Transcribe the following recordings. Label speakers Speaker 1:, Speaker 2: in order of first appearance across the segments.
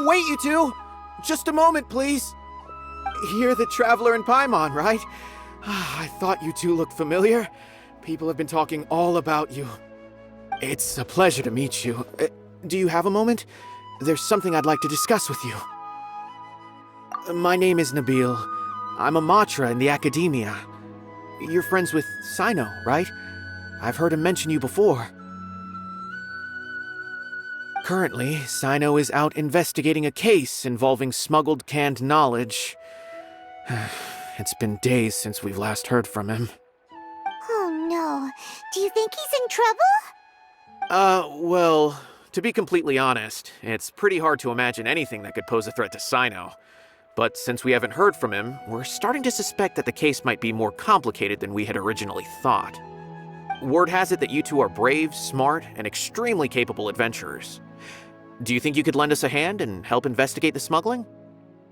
Speaker 1: Wait, you two! Just a moment, please. You're the Traveler in Paimon, right? I thought you two looked familiar. People have been talking all about you. It's a pleasure to meet you. Do you have a moment? There's something I'd like to discuss with you. My name is Nabil. I'm a Matra in the Academia. You're friends with Sino, right? I've heard him mention you before. Currently, Sino is out investigating a case involving smuggled canned knowledge. It's been days since we've last heard from him.
Speaker 2: Oh no. Do you think he's in trouble?
Speaker 1: Well, to be completely honest, it's pretty hard to imagine anything that could pose a threat to Sino. But since we haven't heard from him, we're starting to suspect that the case might be more complicated than we had originally thought. Word has it that you two are brave, smart, and extremely capable adventurers. Do you think you could lend us a hand and help investigate the smuggling?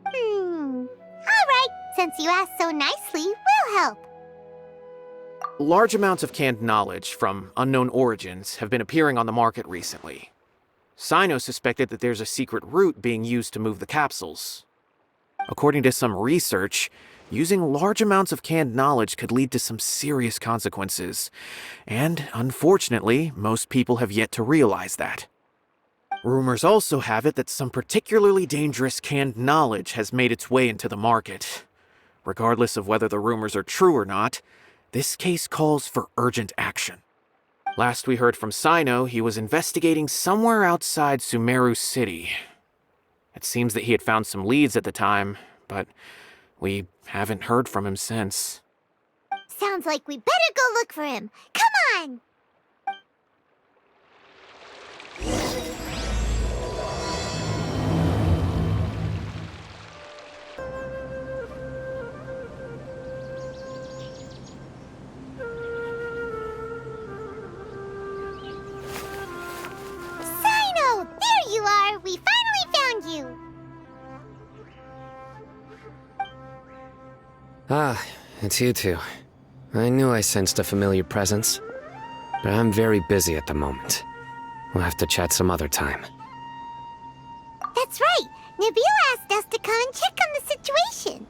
Speaker 2: Alright, since you asked so nicely, we'll help.
Speaker 1: Large amounts of canned knowledge from unknown origins have been appearing on the market recently. Sino suspected that there's a secret route being used to move the capsules. According to some research, using large amounts of canned knowledge could lead to some serious consequences, and unfortunately, most people have yet to realize that. Rumors also have it that some particularly dangerous canned knowledge has made its way into the market. Regardless of whether the rumors are true or not, this case calls for urgent action. Last we heard from Sino, he was investigating somewhere outside Sumeru City. It seems that he had found some leads at the time, but we haven't heard from him since.
Speaker 2: Sounds like we better go look for him. Come on! Sino! There you are! We finally found you!
Speaker 3: Ah, it's you two. I knew I sensed a familiar presence, but I'm very busy at the moment. We'll have to chat some other time.
Speaker 2: That's right! Nabil asked us to come and check on the situation.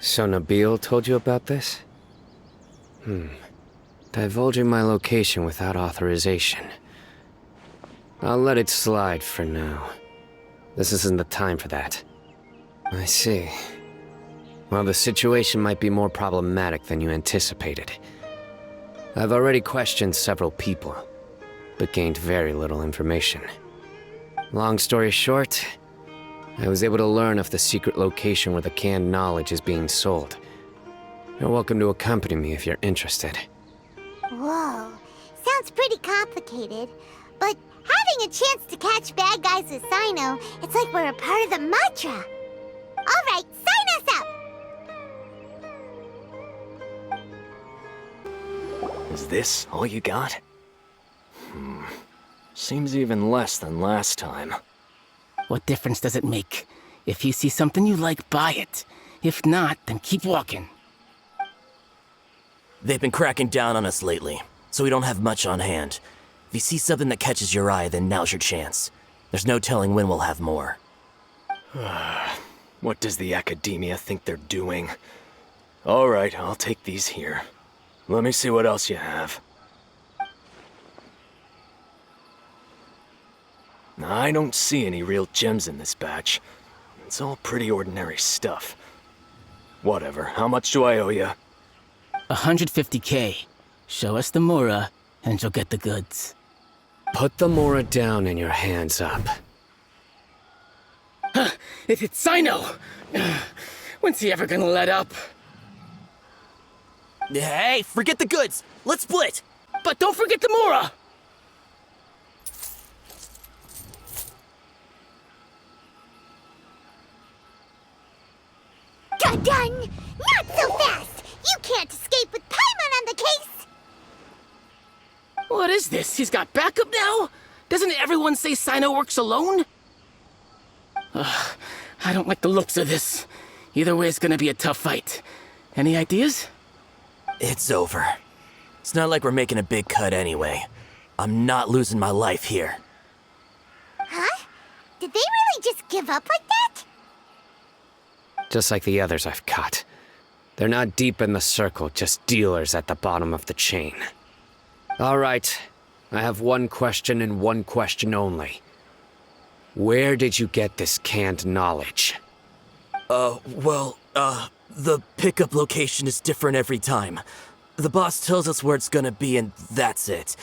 Speaker 3: So Nabil told you about this? Divulging my location without authorization. I'll let it slide for now. This isn't the time for that. I see. Well, the situation might be more problematic than you anticipated. I've already questioned several people, but gained very little information. Long story short, I was able to learn of the secret location where the canned knowledge is being sold. You're welcome to accompany me if you're interested.
Speaker 2: Whoa, sounds pretty complicated, but having a chance to catch bad guys with Sino, it's like we're a part of the Matra. Alright, sign us up!
Speaker 4: Is this all you got? Seems even less than last time.
Speaker 5: What difference does it make? If you see something you like, buy it. If not, then keep walking.
Speaker 6: They've been cracking down on us lately, so we don't have much on hand. If you see something that catches your eye, then now's your chance. There's no telling when we'll have more.
Speaker 4: What does the Academia think they're doing? Alright, I'll take these here. Let me see what else you have. I don't see any real gems in this batch. It's all pretty ordinary stuff. Whatever, how much do I owe you?
Speaker 5: 150K. Show us the Mora, and you'll get the goods.
Speaker 3: Put the Mora down and your hands up.
Speaker 5: It's Sino! When's he ever gonna let up?
Speaker 6: Hey, forget the goods! Let's split!
Speaker 5: But don't forget the Mora!
Speaker 2: Dun! Not so fast! You can't escape with Paimon on the case!
Speaker 5: What is this? He's got backup now? Doesn't everyone say Sino works alone? I don't like the looks of this. Either way, it's gonna be a tough fight. Any ideas?
Speaker 6: It's over. It's not like we're making a big cut anyway. I'm not losing my life here.
Speaker 2: Huh? Did they really just give up like that?
Speaker 3: Just like the others I've caught. They're not deep in the circle, just dealers at the bottom of the chain. All right, I have one question and one question only. Where did you get this canned knowledge?
Speaker 6: The pickup location is different every time. The boss tells us where it's gonna be and that's it.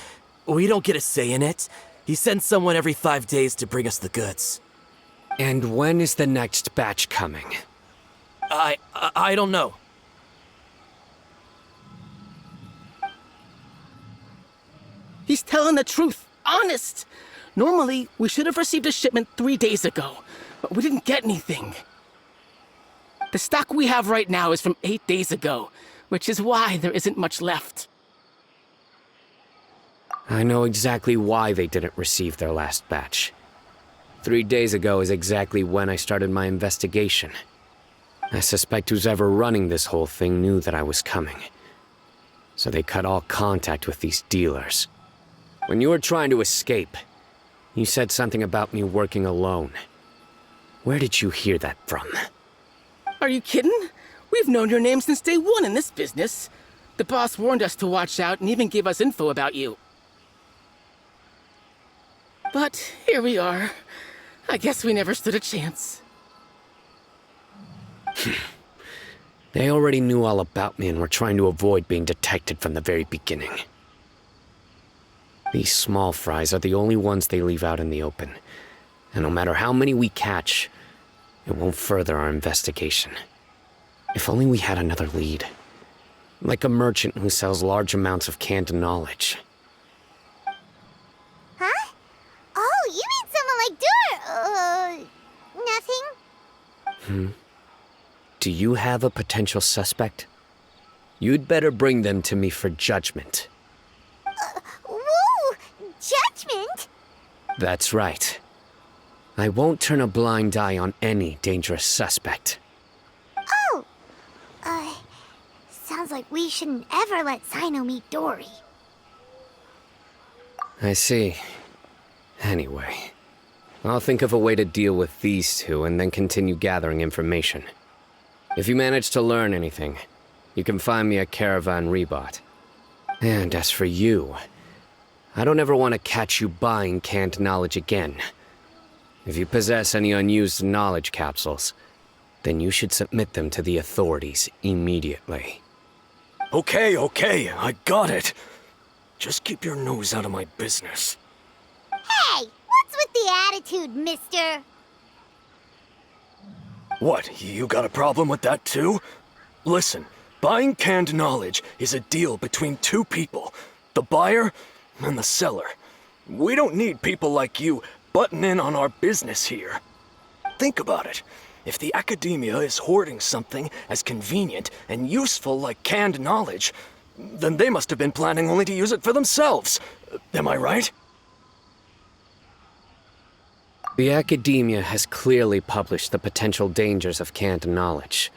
Speaker 6: We don't get a say in it. He sends someone every 5 days to bring us the goods.
Speaker 3: And when is the next batch coming?
Speaker 6: I don't know.
Speaker 5: He's telling the truth. Honest. Normally, we should have received a shipment 3 days ago, but we didn't get anything. The stock we have right now is from 8 days ago, which is why there isn't much left.
Speaker 3: I know exactly why they didn't receive their last batch. 3 days ago is exactly when I started my investigation. I suspect who's ever running this whole thing knew that I was coming. So they cut all contact with these dealers. When you were trying to escape, you said something about me working alone. Where did you hear that from?
Speaker 5: Are you kidding? We've known your name since day one in this business. The boss warned us to watch out and even gave us info about you. But here we are. I guess we never stood a chance.
Speaker 3: They already knew all about me and were trying to avoid being detected from the very beginning. These small fries are the only ones they leave out in the open. And no matter how many we catch, it won't further our investigation. If only we had another lead. Like a merchant who sells large amounts of canned knowledge.
Speaker 2: Huh? Oh, you mean someone like nothing?
Speaker 3: Do you have a potential suspect? You'd better bring them to me for judgment.
Speaker 2: Whoa! Judgment?
Speaker 3: That's right. I won't turn a blind eye on any dangerous suspect.
Speaker 2: Oh! Sounds like we shouldn't ever let Sino meet Dory.
Speaker 3: I see. Anyway, I'll think of a way to deal with these two and then continue gathering information. If you manage to learn anything, you can find me a Caravan Rebot. And as for you, I don't ever want to catch you buying canned knowledge again. If you possess any unused knowledge capsules, then you should submit them to the authorities immediately.
Speaker 4: Okay, I got it. Just keep your nose out of my business.
Speaker 2: Hey! What's with the attitude, mister?
Speaker 4: What, you got a problem with that too? Listen, buying canned knowledge is a deal between two people, the buyer and the seller. We don't need people like you butting in on our business here. Think about it. If the academia is hoarding something as convenient and useful like canned knowledge, then they must have been planning only to use it for themselves. Am I right?
Speaker 3: The academia has clearly published the potential dangers of canned knowledge.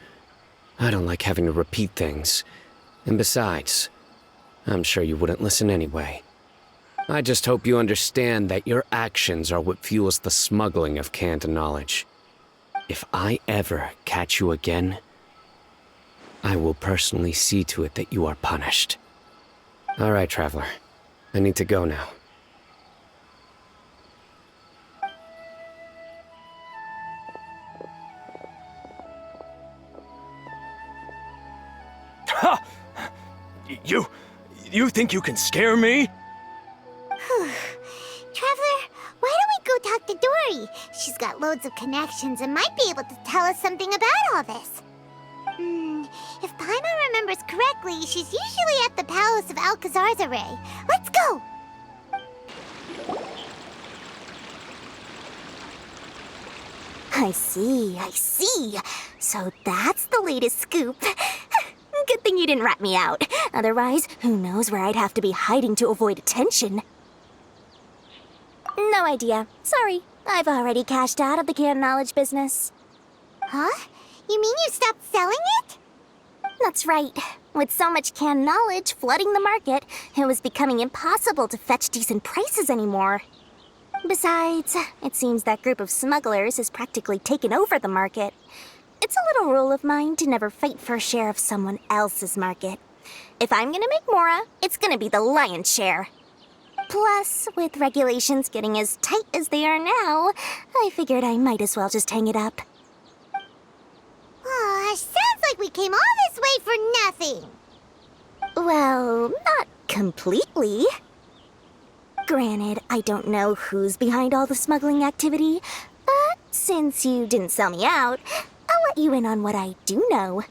Speaker 3: I don't like having to repeat things. And besides, I'm sure you wouldn't listen anyway. I just hope you understand that your actions are what fuels the smuggling of canned knowledge. If I ever catch you again, I will personally see to it that you are punished. All right, Traveler. I need to go now.
Speaker 4: Ha! You think you can scare me?
Speaker 2: Traveler, why don't we go talk to Dory? She's got loads of connections and might be able to tell us something about all this. If Paimon remembers correctly, she's usually at the Palace of Alcazar's Array. Let's go!
Speaker 7: I see. So that's the latest scoop. Good thing you didn't rat me out. Otherwise, who knows where I'd have to be hiding to avoid attention. No idea. Sorry. I've already cashed out of the canned knowledge business.
Speaker 2: Huh? You mean you stopped selling it?
Speaker 7: That's right. With so much canned knowledge flooding the market, it was becoming impossible to fetch decent prices anymore. Besides, it seems that group of smugglers has practically taken over the market. It's a little rule of mine to never fight for a share of someone else's market. If I'm gonna make Mora, it's gonna be the lion's share. Plus, with regulations getting as tight as they are now, I figured I might as well just hang it up.
Speaker 2: Oh, sounds like we came all this way for nothing.
Speaker 7: Well, not completely. Granted, I don't know who's behind all the smuggling activity, but since you didn't sell me out, I'll let you in on what I do know.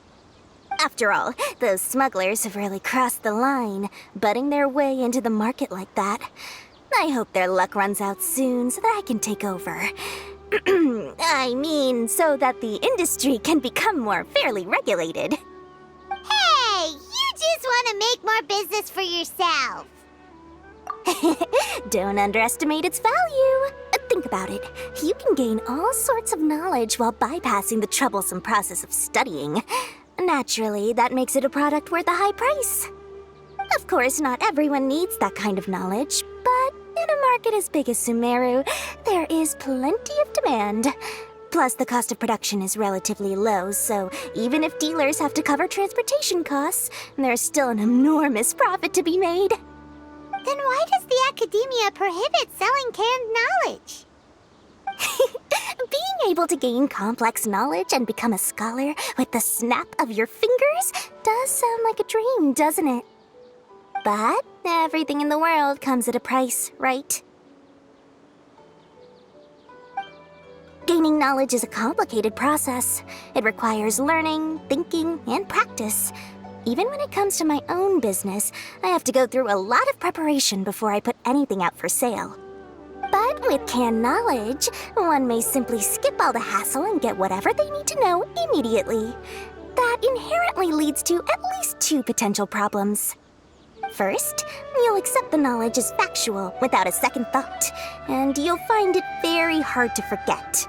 Speaker 7: After all, those smugglers have really crossed the line, butting their way into the market like that. I hope their luck runs out soon so that I can take over. I mean, so that the industry can become more fairly regulated.
Speaker 2: Hey, you just want to make more business for yourself.
Speaker 7: Don't underestimate its value. Think about it. You can gain all sorts of knowledge while bypassing the troublesome process of studying. Naturally, that makes it a product worth a high price. Of course, not everyone needs that kind of knowledge, but in a market as big as Sumeru, there is plenty of demand. Plus, the cost of production is relatively low, so even if dealers have to cover transportation costs, there's still an enormous profit to be made.
Speaker 2: Then why does the academia prohibit selling canned knowledge?
Speaker 7: Being able to gain complex knowledge and become a scholar with the snap of your fingers does sound like a dream, doesn't it? But everything in the world comes at a price, right? Gaining knowledge is a complicated process. It requires learning, thinking, and practice. Even when it comes to my own business, I have to go through a lot of preparation before I put anything out for sale. But with canned knowledge, one may simply skip all the hassle and get whatever they need to know immediately. That inherently leads to at least two potential problems. First, you'll accept the knowledge as factual without a second thought, and you'll find it very hard to forget.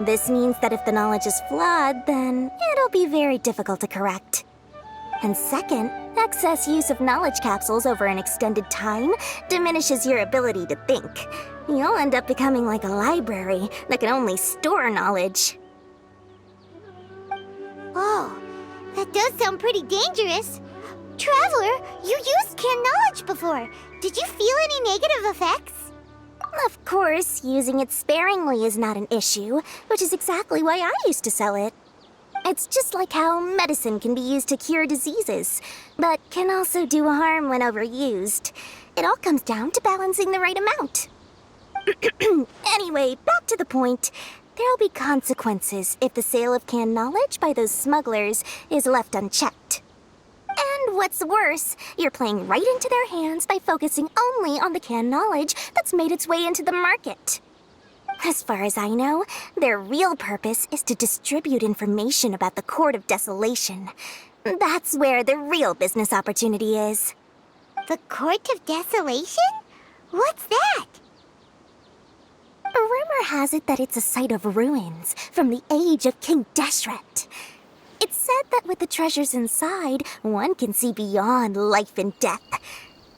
Speaker 7: This means that if the knowledge is flawed, then it'll be very difficult to correct. And second, excess use of knowledge capsules over an extended time diminishes your ability to think. You'll end up becoming like a library that can only store knowledge.
Speaker 2: Oh, that does sound pretty dangerous. Traveler, you used canned knowledge before. Did you feel any negative effects?
Speaker 7: Of course, using it sparingly is not an issue, which is exactly why I used to sell it. It's just like how medicine can be used to cure diseases, but can also do harm when overused. It all comes down to balancing the right amount. Anyway, back to the point. There'll be consequences if the sale of canned knowledge by those smugglers is left unchecked. And what's worse, you're playing right into their hands by focusing only on the canned knowledge that's made its way into the market. As far as I know, their real purpose is to distribute information about the Court of Desolation. That's where the real business opportunity is.
Speaker 2: The Court of Desolation? What's that?
Speaker 7: Rumor has it that it's a site of ruins from the age of King Deshret. It's said that with the treasures inside, one can see beyond life and death.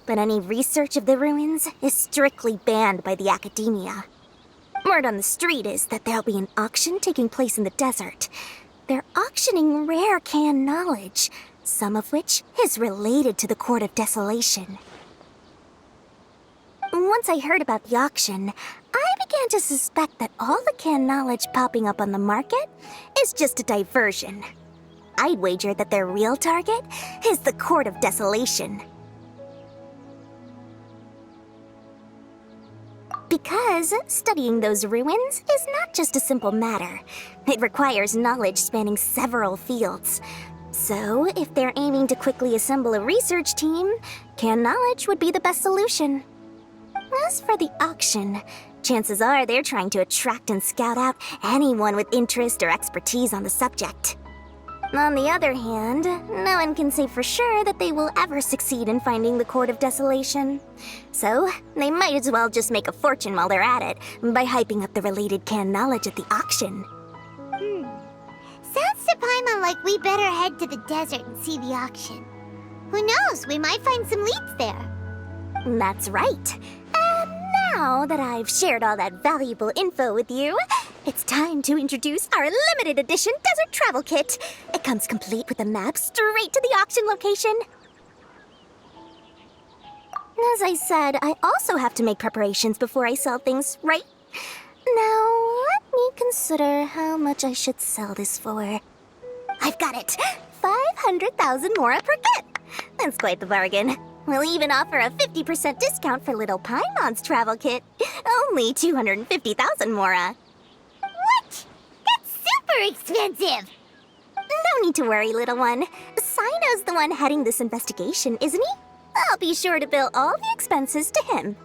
Speaker 7: But any research of the ruins is strictly banned by the academia. Word on the street is that there'll be an auction taking place in the desert. They're auctioning rare canned knowledge, some of which is related to the Court of Desolation. Once I heard about the auction, I began to suspect that all the canned knowledge popping up on the market is just a diversion. I'd wager that their real target is the Court of Desolation. Because studying those ruins is not just a simple matter. It requires knowledge spanning several fields. So, if they're aiming to quickly assemble a research team, canned knowledge would be the best solution. As for the auction, chances are they're trying to attract and scout out anyone with interest or expertise on the subject. On the other hand, no one can say for sure that they will ever succeed in finding the Court of Desolation. So, they might as well just make a fortune while they're at it by hyping up the related canned knowledge at the auction.
Speaker 2: Sounds to Paimon like we better head to the desert and see the auction. Who knows, we might find some leads there.
Speaker 7: That's right. And Now that I've shared all that valuable info with you, it's time to introduce our limited edition desert travel kit. It comes complete with a map straight to the auction location. As I said, I also have to make preparations before I sell things, right? Now, let me consider how much I should sell this for. I've got it! 500,000 mora per kit! That's quite the bargain. We'll even offer a 50% discount for Little Paimon's travel kit. Only 250,000 mora.
Speaker 2: What? That's super expensive!
Speaker 7: No need to worry, little one. Sino's the one heading this investigation, isn't he? I'll be sure to bill all the expenses to him.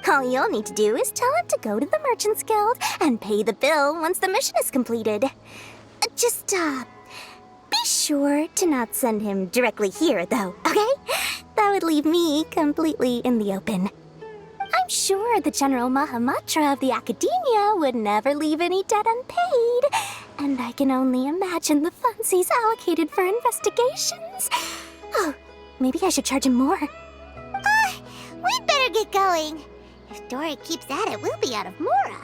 Speaker 7: All you'll need to do is tell him to go to the Merchants Guild and pay the bill once the mission is completed. Just, be sure to not send him directly here, though, okay? That would leave me completely in the open. I'm sure the General Mahamatra of the Academia would never leave any debt unpaid, and I can only imagine the funds he's allocated for investigations. Oh, maybe I should charge him more.
Speaker 2: We'd better get going. If Dora keeps at it, we'll be out of mora.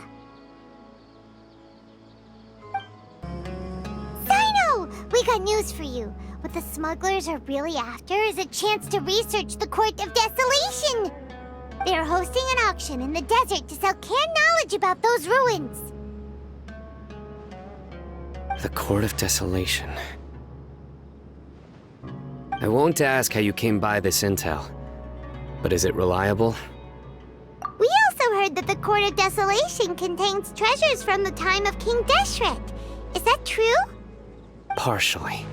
Speaker 2: Sino! We got news for you. What the smugglers are really after is a chance to research the Court of Desolation. They are hosting an auction in the desert to sell canned knowledge about those ruins.
Speaker 3: The Court of Desolation. I won't ask how you came by this intel, but is it reliable?
Speaker 2: We also heard that the Court of Desolation contains treasures from the time of King Deshret. Is that true?
Speaker 3: Partially.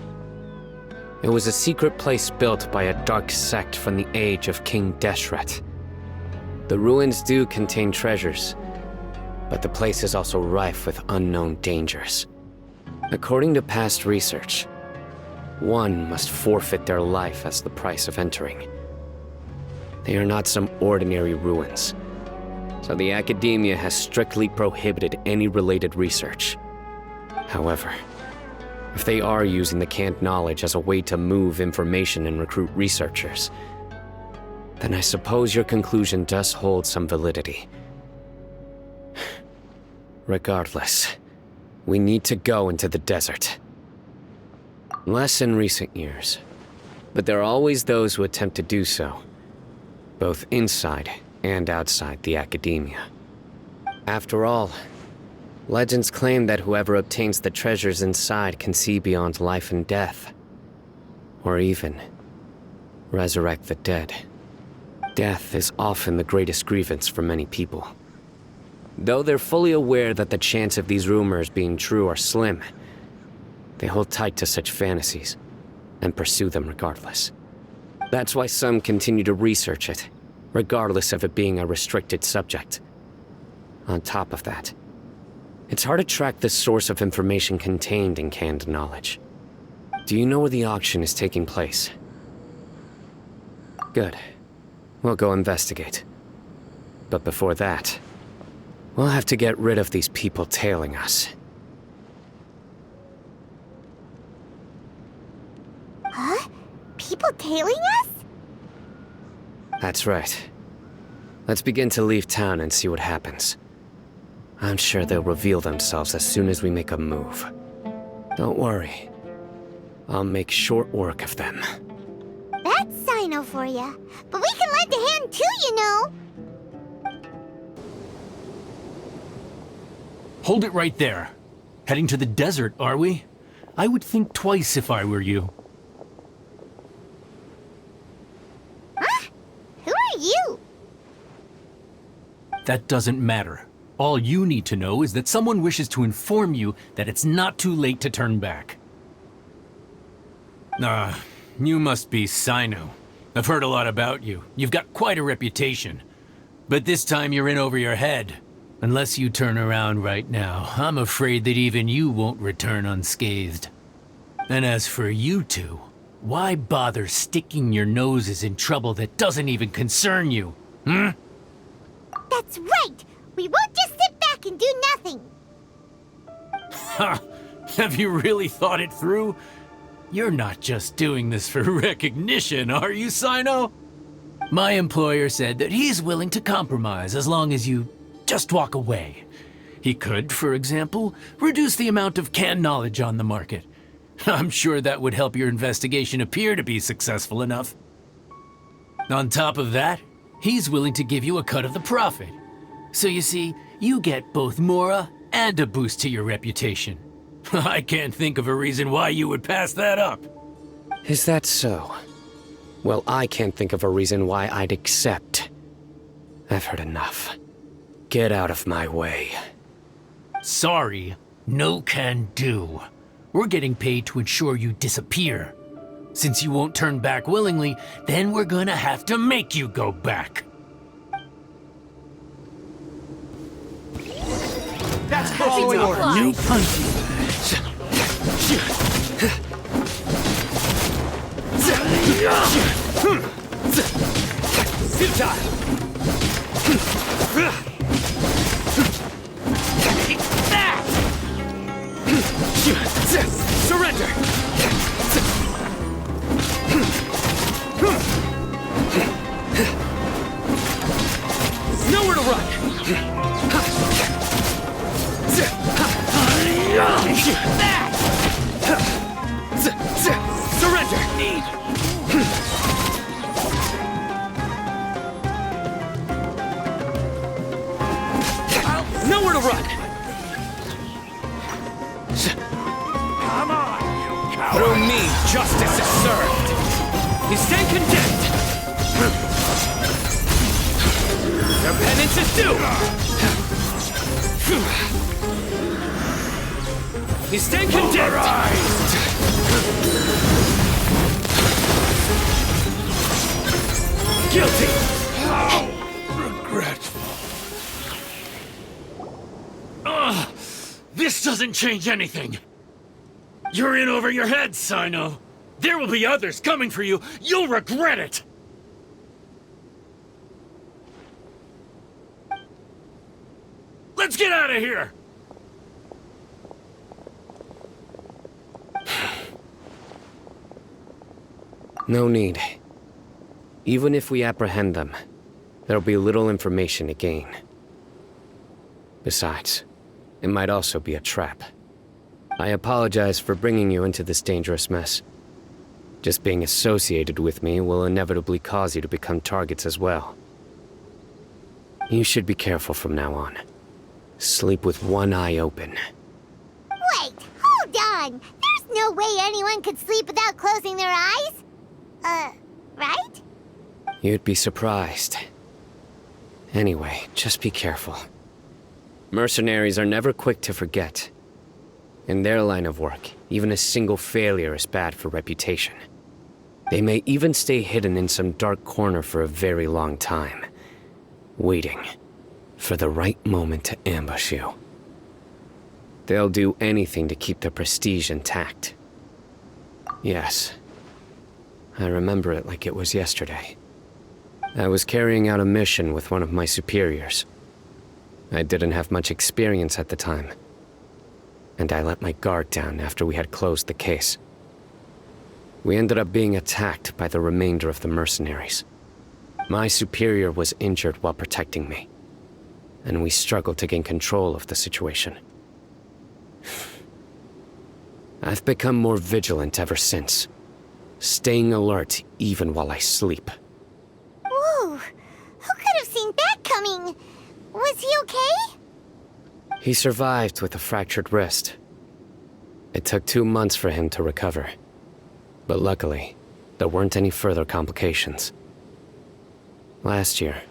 Speaker 3: It was a secret place built by a dark sect from the age of King Deshret. The ruins do contain treasures, but the place is also rife with unknown dangers. According to past research, one must forfeit their life as the price of entering. They are not some ordinary ruins, so the Academia has strictly prohibited any related research. However, if they are using the canned knowledge as a way to move information and recruit researchers, then I suppose your conclusion does hold some validity. Regardless, we need to go into the desert. Less in recent years, but there are always those who attempt to do so, both inside and outside the Academia. After all, legends claim that whoever obtains the treasures inside can see beyond life and death, or even resurrect the dead. Death is often the greatest grievance for many people. Though they're fully aware that the chance of these rumors being true are slim, they hold tight to such fantasies and pursue them regardless. That's why some continue to research it, regardless of it being a restricted subject. On top of that, it's hard to track the source of information contained in canned knowledge. Do you know where the auction is taking place? Good. We'll go investigate. But before that, we'll have to get rid of these people tailing us.
Speaker 2: Huh? People tailing us?
Speaker 3: That's right. Let's begin to leave town and see what happens. I'm sure they'll reveal themselves as soon as we make a move. Don't worry. I'll make short work of them.
Speaker 2: That's Sino for ya. But we can lend a hand too, you know.
Speaker 8: Hold it right there. Heading to the desert, are we? I would think twice if I were you.
Speaker 2: Huh? Who are you?
Speaker 8: That doesn't matter. All you need to know is that someone wishes to inform you that it's not too late to turn back. You must be Sino. I've heard a lot about you. You've got quite a reputation. But this time you're in over your head. Unless you turn around right now, I'm afraid that even you won't return unscathed. And as for you two, why bother sticking your noses in trouble that doesn't even concern you?
Speaker 2: That's right. We won't just sit back and do nothing.
Speaker 8: Ha! Have you really thought it through? You're not just doing this for recognition, are you, Sino? My employer said that he's willing to compromise as long as you just walk away. He could, for example, reduce the amount of canned knowledge on the market. I'm sure that would help your investigation appear to be successful enough. On top of that, he's willing to give you a cut of the profit. So you see, you get both Mora and a boost to your reputation. I can't think of a reason why you would pass that up.
Speaker 3: Is that so? Well, I can't think of a reason why I'd accept. I've heard enough. Get out of my way.
Speaker 8: Sorry, no can do. We're getting paid to ensure you disappear. Since you won't turn back willingly, then we're gonna have to make you go back.
Speaker 1: That's following order.
Speaker 8: New punching bags. Take that! Surrender! Nowhere to run! That! Surrender! Nowhere to run! Come on, you coward! Through me, justice is served! You stand condemned! Your penance is due! You stand condemned! Guilty! How regretful. This doesn't change anything. You're in over your head, Sino. There will be others coming for you. You'll regret it. Let's get out of here!
Speaker 3: No need. Even if we apprehend them, there'll be little information to gain. Besides, it might also be a trap. I apologize for bringing you into this dangerous mess. Just being associated with me will inevitably cause you to become targets as well. You should be careful from now on. Sleep with one eye open.
Speaker 2: Wait, hold on. There's no way anyone could sleep without closing their eyes. Right?
Speaker 3: You'd be surprised. Anyway, just be careful. Mercenaries are never quick to forget. In their line of work, even a single failure is bad for reputation. They may even stay hidden in some dark corner for a very long time, waiting for the right moment to ambush you. They'll do anything to keep their prestige intact. Yes, I remember it like it was yesterday. I was carrying out a mission with one of my superiors. I didn't have much experience at the time, and I let my guard down after we had closed the case. We ended up being attacked by the remainder of the mercenaries. My superior was injured while protecting me, and we struggled to gain control of the situation. I've become more vigilant ever since, staying alert even while I sleep.
Speaker 2: Whoa, who could have seen that coming? Was he okay?
Speaker 3: He survived with a fractured wrist. It took 2 months for him to recover. But luckily, there weren't any further complications. Last year,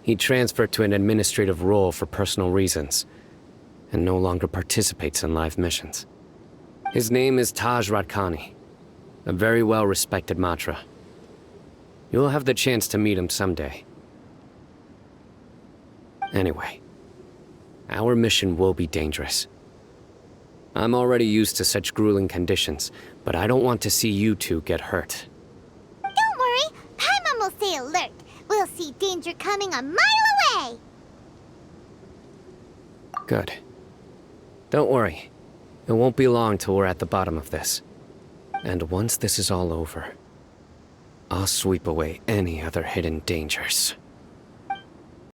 Speaker 3: he transferred to an administrative role for personal reasons, and no longer participates in live missions. His name is Taj Radkani, a very well-respected Matra. You'll have the chance to meet him someday. Anyway, our mission will be dangerous. I'm already used to such grueling conditions, but I don't want to see you two get hurt.
Speaker 2: Don't worry, Paimon will stay alert. We'll see danger coming a mile away.
Speaker 3: Good. Don't worry. It won't be long till we're at the bottom of this. And once this is all over, I'll sweep away any other hidden dangers.